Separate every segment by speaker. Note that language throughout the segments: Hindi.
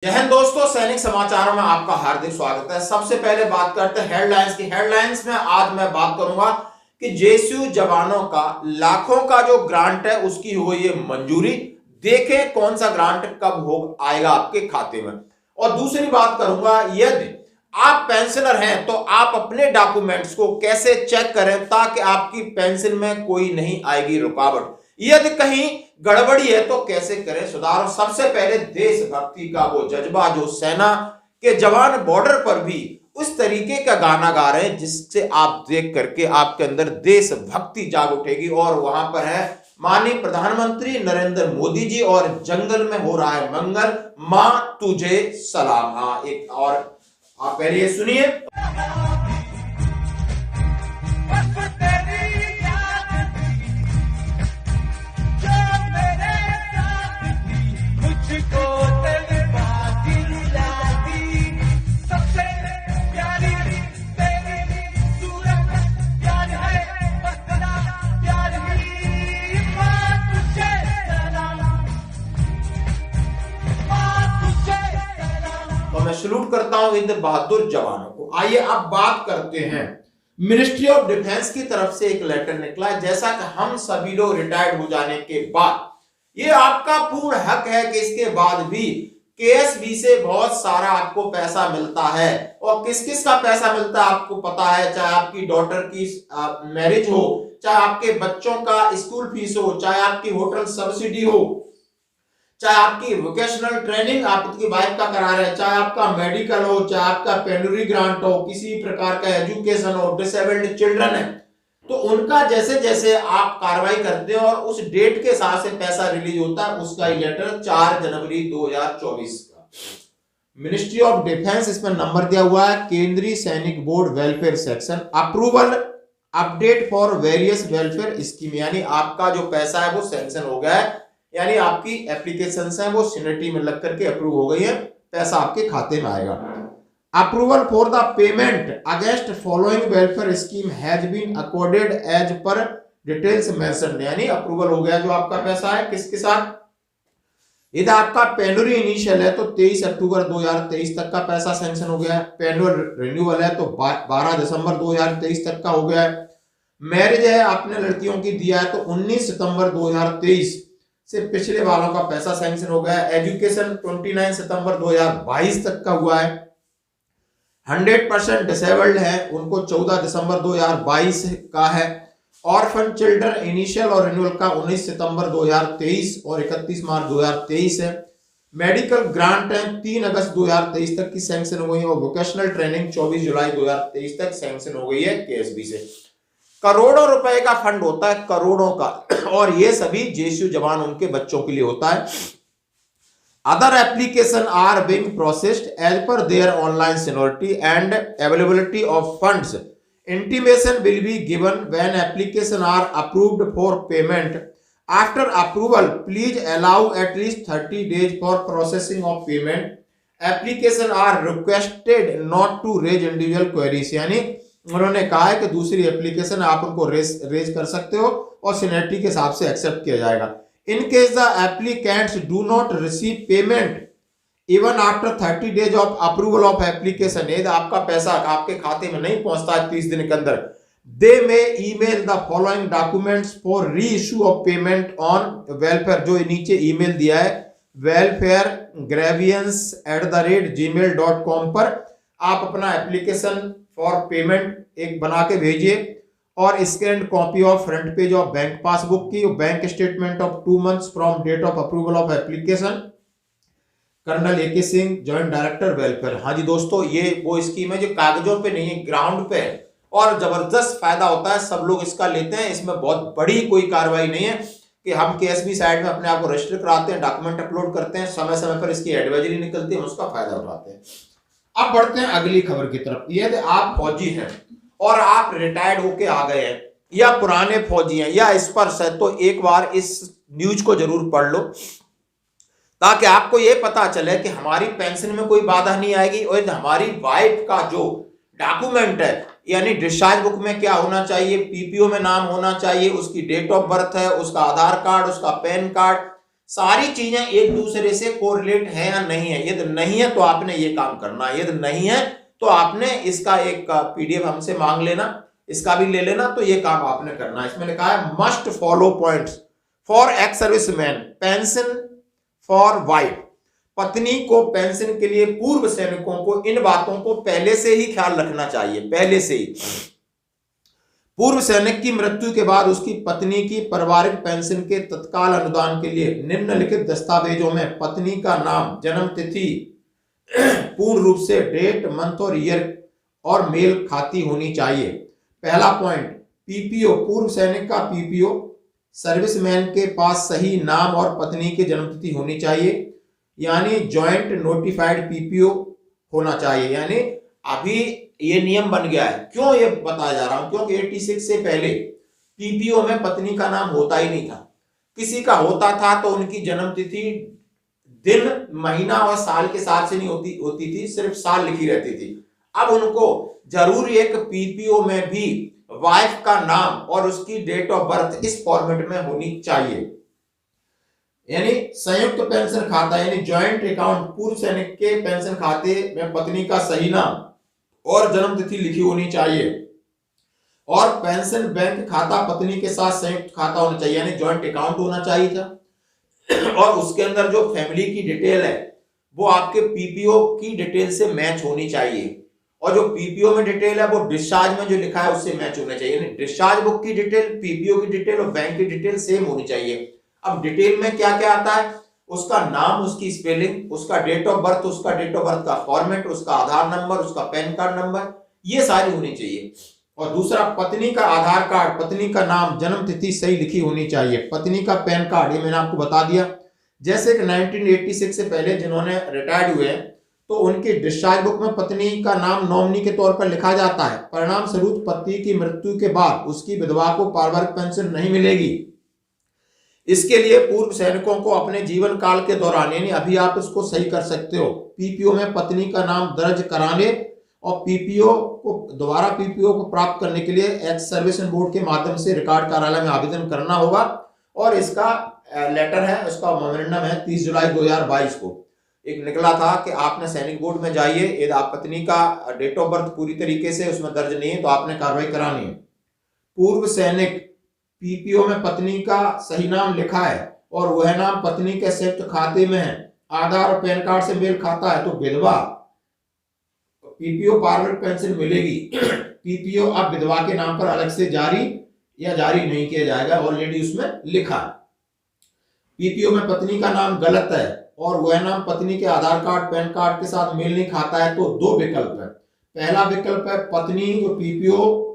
Speaker 1: जय हिंद दोस्तों, सैनिक समाचारों में आपका हार्दिक स्वागत है। सबसे पहले बात करते हैं हेडलाइंस की। हेडलाइंस में आज मैं बात करूंगा कि जेएसयू जवानों का लाखों का जो ग्रांट है उसकी हुई है मंजूरी। देखें कौन सा ग्रांट कब हो आएगा आपके खाते में। और दूसरी बात करूंगा, यदि आप पेंशनर हैं तो आप अपने डॉक्यूमेंट्स को कैसे चेक करें ताकि आपकी पेंशन में कोई नहीं आएगी रुकावट। यदि कहीं गड़बड़ी है तो कैसे करें सुधार। सबसे पहले देशभक्ति का वो जज्बा, जो सेना के जवान बॉर्डर पर भी उस तरीके का गाना गा रहे हैं जिससे आप देख करके आपके अंदर देशभक्ति जाग उठेगी। और वहां पर है माननीय प्रधानमंत्री नरेंद्र मोदी जी और जंगल में हो रहा है मंगल, मां तुझे सलाम। हाँ, एक और आप पहले ये सुनिए। तो मैं सलूट करता हूं इन बहादुर जवानों को। आइए अब बात करते हैं, मिनिस्ट्री ऑफ डिफेंस की तरफ से एक लेटर निकला है। जैसा कि हम सभी लोग रिटायर्ड हो जाने के बाद, ये आपका पूर्ण हक है कि इसके बाद भी केएसबी से बहुत सारा आपको पैसा मिलता है। और किस किस का पैसा मिलता है आपको पता है, चाहे आपकी डॉटर की मैरिज हो, चाहे आपके बच्चों का स्कूल फीस हो, चाहे आपकी होटल सब्सिडी हो, चाहे आपकी वोकेशनल ट्रेनिंग आपकी वाइफ का करा रहे हैं, चाहे आपका मेडिकल हो, चाहे आपका पेनुरी ग्रांट हो, किसी प्रकार का एजुकेशन हो, डिसेबल्ड चिल्ड्रन है, तो उनका जैसे जैसे आप कार्रवाई करते हो और उस डेट के हिसाब से पैसा रिलीज होता है, उसका लेटर 4 जनवरी 2024 का मिनिस्ट्री ऑफ डिफेंस, इसमें नंबर दिया हुआ है केंद्रीय सैनिक board welfare section, approval update for various welfare scheme. यानी आपका जो पैसा है वो सैंक्शन हो गया है, यानी आपकी एप्लीकेशन है वो सिनेटी में लग करके अप्रूव हो गई है, पैसा आपके खाते में आएगा। Approval for the payment against following welfare scheme has been accorded as per details mentioned. यानी अप्रूवल हो गया जो आपका पैसा है किसके साथ। यदि आपका पेनुरी इनिशियल है तो 23 अक्टूबर 2023 तक का पैसा सैंक्शन हो गया है। पेनुअल रिन्यूअल है तो 12 दिसंबर 2023 तक का हो गया है। मैरिज है आपने लड़कियों की दिया है तो 19 सितंबर 2023 से पिछले वालों का पैसा सैंक्शन हो गया है। एजुकेशन 29 सितंबर 2022 तक का हुआ है। 100% डिसेबल्ड है उनको 14 दिसंबर 2022 का है। ऑर्फन चिल्ड्रन इनिशियल और रिन्यूअल का 19 सितंबर 2023 और 31 मार्च 2023 है। मेडिकल ग्रांट है 3 अगस्त 2023 तक की सैंक्शन हो गई है। और वोकेशनल ट्रेनिंग 24 जुलाई 2023 तक सैंक्शन हो गई है केएसबी से। करोड़ों रुपए का फंड होता है, करोड़ों का, और ये सभी जेएसयू जवान उनके बच्चों के लिए होता है। Other application are being processed as per their online seniority and availability of funds. Intimation will be given when application are approved for payment. After approval please allow at least 30 days for processing of payment. Application are requested not to raise individual queries. यानी उन्होंने कहा है कि दूसरी एप्लीकेशन आप उनको रेज कर सकते हो और सीनियरिटी के हिसाब से एक्सेप्ट किया जाएगा। In case the applicants do not receive payment even after 30 days of approval of application, यदि आपका पैसा आपके खाते में नहीं पहुंचता है 30 दिन के अंदर, they may email the following documents for reissue of payment on welfare. जो नीचे ईमेल दिया है welfare grievance@gmail.com पर आप अपना एप्लीकेशन फॉर पेमेंट एक बना के भेजिए और scan copy of front page of bank passbook की, bank statement of 2 months from date of approval of application. Colonel AK Singh, joint director welfare. हाँ जी दोस्तों, ये वो स्कीम है जो कागजों पे नहीं है, ग्राउंड पे है और जबरदस्त फायदा होता है, सब लोग इसका लेते हैं। इसमें बहुत बड़ी कोई कार्रवाई नहीं है कि हम केएसबी साइड में अपने आप को रजिस्टर कराते हैं, डॉक्यूमेंट अपलोड करते हैं, समय समय पर इसकी एडवाइजरी निकलती है, उसका फायदा उठाते हैं। अब बढ़ते हैं अगली खबर की तरफ। यदि आप फौजी हैं और आप रिटायर्ड होके आ गए हैं या पुराने फौजी हैं या स्पर्श है तो एक बार इस न्यूज को जरूर पढ़ लो ताकि आपको यह पता चले कि हमारी पेंशन में कोई बाधा नहीं आएगी। और हमारी वाइफ का जो डॉक्यूमेंट है, यानी डिस्चार्ज बुक में क्या होना चाहिए, पीपीओ में नाम होना चाहिए, उसकी डेट ऑफ बर्थ है, उसका आधार कार्ड, उसका पैन कार्ड, सारी चीजें एक दूसरे से कोरिलेट है या नहीं है। यदि नहीं है तो आपने ये काम करना है, यदि नहीं है तो आपने इसका एक पीडीएफ हमसे मांग लेना, इसका भी ले लेना, तो ये काम आपने करना है। इसमें लिखा है must follow points for ex serviceman, pension for wife. पत्नी को पेंशन के लिए पूर्व सैनिकों को इन बातों को पहले से ही ख्याल रखना चाहिए, पहले से ही। पूर्व सैनिक की मृत्यु के बाद उसकी पत्नी की पारिवारिक पेंशन के तत्काल अनुदान के लिए निम्नलिखित दस्तावेजों में पत्नी का नाम, जन्म तिथि पूर्ण रूप से डेट, मंथ और ईयर और मेल खाती होनी चाहिए। पहला पॉइंट, पीपीओ, पूर्व सैनिक का पीपीओ, सर्विसमैन के पास सही नाम और पत्नी की जन्मतिथि होनी चाहिए, यानी जॉइंट नोटिफाइड पीपीओ होना चाहिए। यानी अभी ये नियम बन गया है। क्यों ये बताया जा रहा हूं, क्योंकि 86 से पहले पीपीओ में पत्नी का नाम होता ही नहीं था। किसी का होता था तो उनकी जन्मतिथि दिन, महीना और साल के हिसाब से नहीं होती थी, सिर्फ साल लिखी रहती थी। अब उनको जरूर एक पीपीओ में भी वाइफ का नाम और उसकी डेट ऑफ बर्थ इस फॉर्मेट में होनी चाहिए। यानी संयुक्त पेंशन खाता यानी ज्वाइंट अकाउंट, पूर्व सैनिक के पेंशन खाते में पत्नी का सही नाम और जन्म तिथि लिखी होनी चाहिए। और पेंशन बैंक खाता पत्नी के साथ संयुक्त खाता होना चाहिए, यानी ज्वाइंट अकाउंट होना चाहिए था। और उसके अंदर जो फैमिली की डिटेल है वो आपके पीपीओ की डिटेल से मैच होनी चाहिए, और जो पीपीओ में डिटेल है वो डिस्चार्ज में जो लिखा है उससे मैच होना चाहिए। यानी डिस्चार्ज बुक की डिटेल, पीपीओ की डिटेल और बैंक की डिटेल सेम होनी चाहिए। अब डिटेल में क्या क्या आता है, उसका नाम, उसकी स्पेलिंग, उसका डेट ऑफ बर्थ, उसका डेट ऑफ बर्थ का फॉर्मेट, उसका आधार नंबर, उसका पैन कार्ड नंबर, ये सारी होनी चाहिए। और दूसरा, पत्नी का आधार कार्ड, पत्नी का नाम, जन्म तिथि सही लिखी होनी चाहिए। पत्नी का पैन कार्ड, ये मैंने आपको बता दिया। जैसे कि 1986 से पहले जिन्होंने रिटायर्ड हुए हैं तो उनकी डिस्चार्ज बुक में पत्नी का नाम नॉमिनी के तौर पर लिखा जाता है। परिणाम स्वरूप पति की मृत्यु के बाद उसकी विधवा को पारिवारिक पेंशन नहीं मिलेगी। इसके लिए पूर्व सैनिकों को अपने जीवन काल के दौरान, यानी अभी आप इसको सही कर सकते हो, पीपीओ में पत्नी का नाम दर्ज कराने और पीपीओ को दोबारा पीपीओ को प्राप्त करने के लिए एक्स सर्विस बोर्ड के माध्यम से रिकॉर्ड कार्यालय में आवेदन करना होगा। और इसका लेटर है, उसका मेमोरेंडम है 30 जुलाई 2022 को एक निकला था कि आपने सैनिक बोर्ड में जाइए, यदि आप पत्नी का डेट ऑफ बर्थ पूरी तरीके से उसमें दर्ज नहीं है तो आपने कार्रवाई करानी है। पूर्व सैनिक पीपीओ में पत्नी का सही नाम लिखा है और वह नाम पत्नी के संयुक्त खाते में है, आधार और पैन कार्ड से मेल खाता है, तो विधवा पीपीओ पारिवारिक पेंशन मिलेगी। पीपीओ अब विधवा के नाम पर अलग से जारी या जारी नहीं किया जाएगा, ऑलरेडी उसमें लिखा है। पीपीओ में पत्नी का नाम गलत है और वह नाम पत्नी के आधार कार्ड, पैन कार्ड के साथ मेल नहीं खाता है, तो दो विकल्प है। पहला विकल्प है पत्नी जो पीपीओ,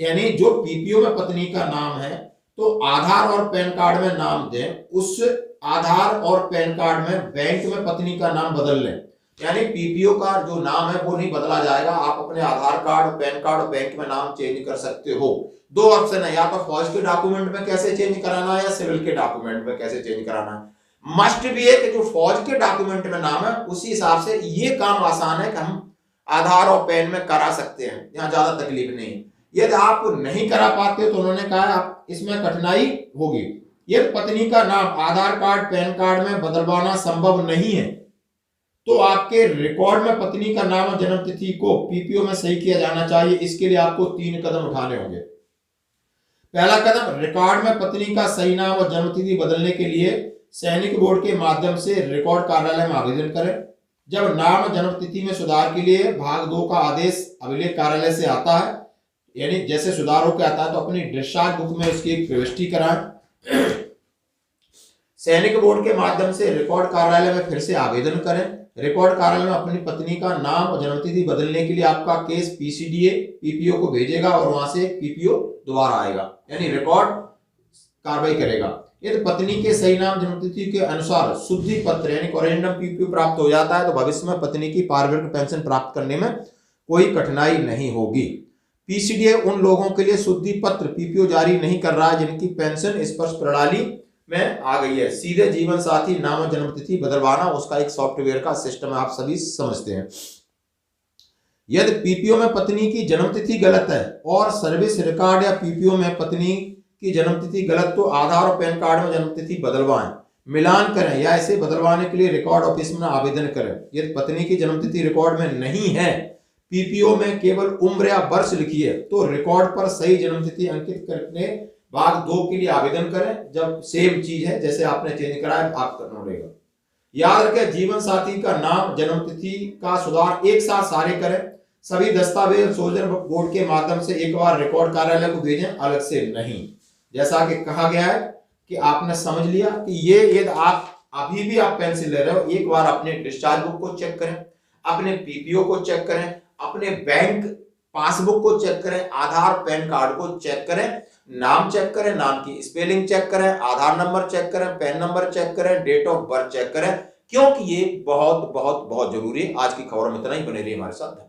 Speaker 1: यानी जो पीपीओ में पत्नी का नाम है तो आधार और पैन कार्ड में नाम दें, उस आधार और पैन कार्ड में बैंक में पत्नी का नाम बदल लें। यानी पीपीओ का जो नाम है वो नहीं बदला जाएगा, आप अपने आधार कार्ड, पैन कार्ड और बैंक में नाम चेंज कर सकते हो। दो ऑप्शन है, या तो फौज के डॉक्यूमेंट में कैसे चेंज कराना है या सिविल के डॉक्यूमेंट में कैसे चेंज कराना है। मस्ट भी है कि जो फौज के डॉक्यूमेंट में नाम है उसी हिसाब से ये काम आसान है कि हम आधार और पैन में करा सकते हैं, यहाँ ज्यादा तकलीफ नहीं है। यदि आप नहीं करा पाते तो उन्होंने कहा आप इसमें कठिनाई होगी। यदि पत्नी का नाम आधार कार्ड, पैन कार्ड में बदलवाना संभव नहीं है तो आपके रिकॉर्ड में पत्नी का नाम और जन्म तिथि को पीपीओ में सही किया जाना चाहिए। इसके लिए आपको 3 कदम उठाने होंगे। पहला कदम, रिकॉर्ड में पत्नी का सही नाम और जन्म तिथि बदलने के लिए सैनिक बोर्ड के माध्यम से रिकॉर्ड कार्यालय में आवेदन करें। जब नाम और जन्म तिथि में सुधार के लिए भाग 2 का आदेश अभिलेख कार्यालय से आता है, यानी जैसे सुधार होकर आता है, तो अपनी डिस्चार्ज बुक में उसकी एक प्रविष्टि कराएं। सैनिक बोर्ड के माध्यम से रिकॉर्ड कार्यालय में फिर से आवेदन करें। रिकॉर्ड कार्यालय में अपनी पत्नी का नाम और जन्मतिथि बदलने के लिए आपका केस पीसीडीए पीपीओ को भेजेगा और वहां से पीपीओ दोबारा आएगा, यानी रिकॉर्ड कार्रवाई करेगा। यदि पत्नी के सही नाम जन्मतिथि के अनुसार शुद्धि पत्र यानी कोरेंडम पीपीओ प्राप्त हो जाता है तो भविष्य में पत्नी की पारिवारिक पेंशन प्राप्त करने में कोई कठिनाई नहीं होगी। पीसीडीए उन लोगों के लिए शुद्धि पत्र पीपीओ जारी नहीं कर रहा है जिनकी पेंशन स्पर्श प्रणाली में आ गई है। सीधे जीवन साथी नाम और जन्मतिथि बदलवाना उसका एक सॉफ्टवेयर का सिस्टम है, आप सभी समझते हैं। यदि पीपीओ में पत्नी की जन्मतिथि गलत है और सर्विस रिकॉर्ड या पीपीओ में पत्नी की जन्मतिथि गलत तो आधार और पैन कार्ड में जन्मतिथि बदलवाएं। मिलान करें या इसे बदलवाने के लिए रिकॉर्ड ऑफिस में आवेदन करें। यदि पत्नी की जन्मतिथि रिकॉर्ड में नहीं है, पीपीओ में केवल उम्र या वर्ष लिखी है, तो रिकॉर्ड पर सही जन्मतिथि अंकित करके भाग 2 के लिए आवेदन करें। जब सेम चीज है जैसे आपने चेंज करा है, आप करना पड़ेगा। याद रखें, जीवन साथी का नाम, जन्मतिथि का सुधार एक साथ सारे करें। सभी दस्तावेज सोल्जर बोर्ड के माध्यम से एक बार रिकॉर्ड कार्यालय को भेजें, अलग से नहीं। जैसा कि कहा गया है कि आपने समझ लिया कि ये यदि आप अभी भी आप पेंसिल ले रहे हो, एक बार अपने डिस्चार्ज बुक को चेक करें, अपने पीपीओ को चेक करें, अपने बैंक पासबुक को चेक करें, आधार पैन कार्ड को चेक करें, नाम चेक करें, नाम की स्पेलिंग चेक करें, आधार नंबर चेक करें, पैन नंबर चेक करें, डेट ऑफ बर्थ चेक करें, क्योंकि ये बहुत बहुत बहुत जरूरी है। आज की खबरों में इतना ही, बने रहिए हमारे साथ।